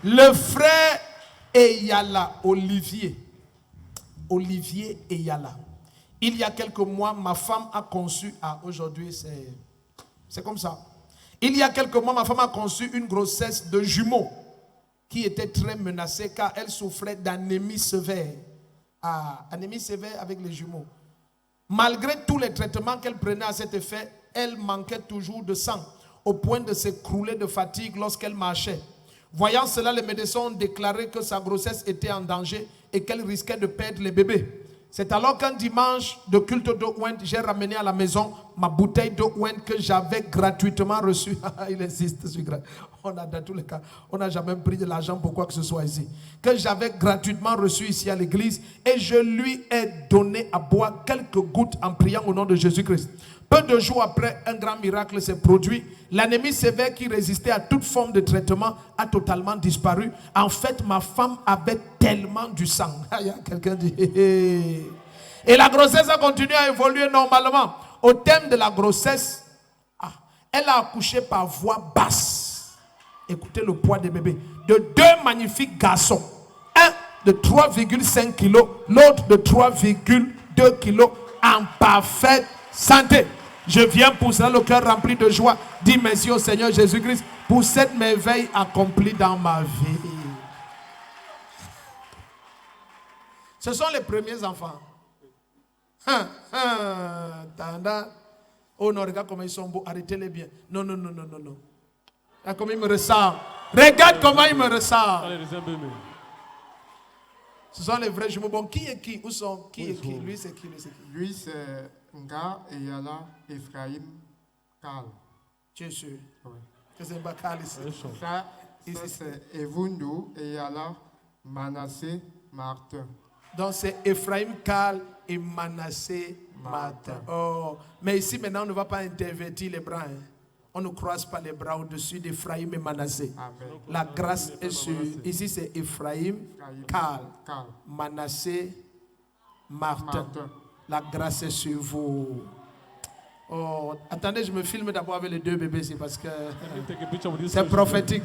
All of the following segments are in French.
Le frère Eyala, Olivier Eyala. Il y a quelques mois, ma femme a conçu, aujourd'hui c'est comme ça. Il y a quelques mois, ma femme a conçu une grossesse de jumeaux qui était très menacée car elle souffrait d'anémie sévère. Anémie sévère avec les jumeaux. Malgré tous les traitements qu'elle prenait à cet effet, elle manquait toujours de sang, au point de s'écrouler de fatigue lorsqu'elle marchait. Voyant cela, les médecins ont déclaré que sa grossesse était en danger et qu'elle risquait de perdre les bébés. C'est alors qu'un dimanche de culte d'eau ouinte, j'ai ramené à la maison ma bouteille d'eau ouinte que j'avais gratuitement reçue. Il insiste sur on a dans tous les cas, on n'a jamais pris de l'argent pour quoi que ce soit ici. Que j'avais gratuitement reçue ici à l'église et je lui ai donné à boire quelques gouttes en priant au nom de Jésus-Christ. Peu de jours après, un grand miracle s'est produit. L'anémie sévère qui résistait à toute forme de traitement a totalement disparu. En fait, ma femme avait tellement du sang. Quelqu'un dit... Et la grossesse a continué à évoluer normalement. Au terme de la grossesse, elle a accouché par voie basse. Écoutez le poids des bébés. De 2 magnifiques garçons. Un de 3,5 kilos, l'autre de 3,2 kilos en parfaite santé. Je viens pour cela, le cœur rempli de joie. Dis merci au Seigneur Jésus-Christ pour cette merveille accomplie dans ma vie. Ce sont les premiers enfants. Oh non, regarde comment ils sont beaux. Arrêtez-les bien. Non. Regarde comment ils me ressemblent. Regarde comment ils me ressemblent. Ce sont les vrais jumeaux. Bon, qui est qui? Où sont? Qui est qui? Lui, c'est qui? Lui, c'est Nga, Eyala, Ephraim, Karl. Tu es sûr? Oui. Que c'est pas Karl ici. Ça c'est Evundu, Eyala, Manassé, Martin. Donc c'est Ephraim, Karl et Manassé, Martin. Oh, mais ici maintenant on ne va pas intervertir les bras. On ne croise pas les bras au-dessus d'Ephraim et Manassé. Amen. La grâce est sur. Ici c'est Ephraim, Karl, Manassé, Martin. La grâce est sur vous. Oh, attendez, je me filme d'abord avec les 2 bébés ici parce que c'est prophétique.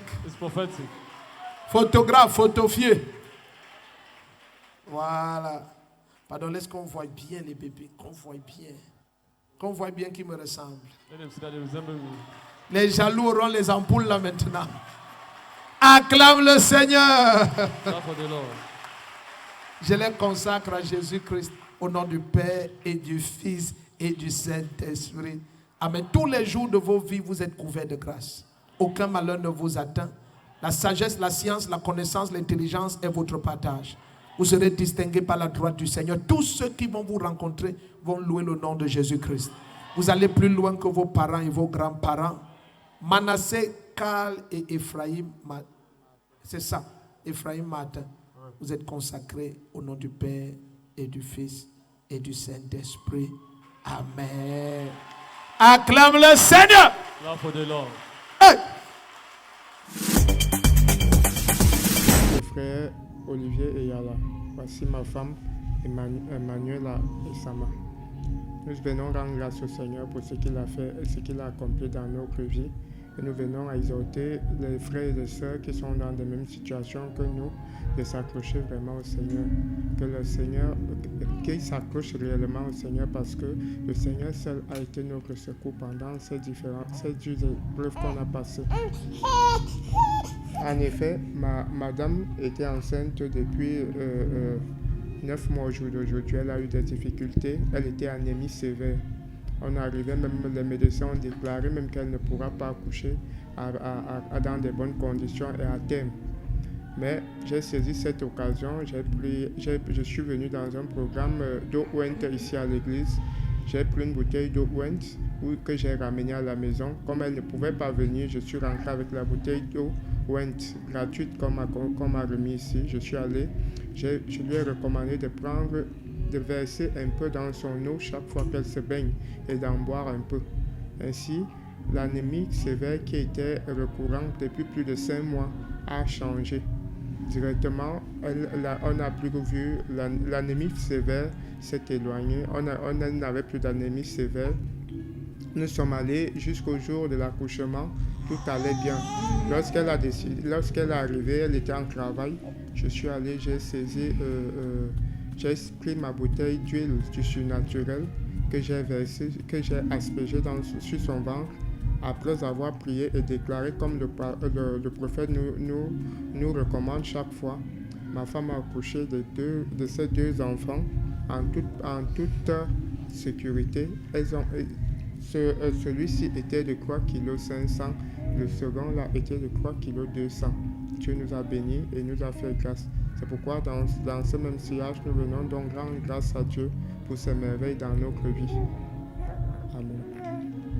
Photographe, photofié. Voilà. Pardon, laisse qu'on voit bien les bébés. Qu'on voit bien qu'ils me ressemblent. Les jaloux auront les ampoules là maintenant. Acclame le Seigneur. Je les consacre à Jésus-Christ au nom du Père et du Fils et du Saint-Esprit. Amen. Tous les jours de vos vies, vous êtes couverts de grâce. Aucun malheur ne vous atteint. La sagesse, la science, la connaissance, l'intelligence est votre partage. Vous serez distingués par la droite du Seigneur. Tous ceux qui vont vous rencontrer vont louer le nom de Jésus-Christ. Vous allez plus loin que vos parents et vos grands-parents. Manassé, Karl et Ephraim, c'est ça, Ephraim Martin. Vous êtes consacrés au nom du Père et du Fils et du Saint-Esprit. Amen. Acclame le Seigneur. Hey. Le frère Olivier Eyala. Voici ma femme Emmanuela Esama. Nous venons rendre grâce au Seigneur pour ce qu'il a fait et ce qu'il a accompli dans notre vie. Et nous venons à exhorter les frères et les sœurs qui sont dans les mêmes situations que nous de s'accrocher vraiment au Seigneur. Que le Seigneur, qu'ils s'accrochent réellement au Seigneur parce que le Seigneur seul a été notre secours pendant ces épreuves qu'on a passées. En effet, madame était enceinte depuis 9 mois au jour d'aujourd'hui. Elle a eu des difficultés. Elle était anémie sévère. On arrivait, même les médecins ont déclaré même qu'elle ne pourra pas accoucher dans de bonnes conditions et à terme. Mais j'ai saisi cette occasion, je suis venu dans un programme d'eau ouinte ici à l'église. J'ai pris une bouteille d'eau ouinte que j'ai ramenée à la maison. Comme elle ne pouvait pas venir, je suis rentré avec la bouteille d'eau ouinte gratuite qu'on m'a remis ici. Je suis allé, je lui ai recommandé de verser un peu dans son eau chaque fois qu'elle se baigne et d'en boire un peu. Ainsi, l'anémie sévère qui était récurrente depuis plus de 5 mois a changé. Directement, on n'a plus vu l'anémie sévère s'est éloignée. On n'avait plus d'anémie sévère. Nous sommes allés jusqu'au jour de l'accouchement tout allait bien. Lorsqu'elle est arrivée, elle était en travail. Je suis allé, j'ai saisi, j'ai pris ma bouteille d'huile du surnaturel que j'ai versée, que j'ai aspergée sur son ventre. Après avoir prié et déclaré comme le prophète nous recommande chaque fois, ma femme a accouché de ces deux enfants en toute sécurité. Celui-ci était de 3,5 kg, le second là était de 3,2 kg. Dieu nous a bénis et nous a fait grâce. C'est pourquoi dans ce même sillage, nous venons donc rendre grâce à Dieu pour ses merveilles dans notre vie.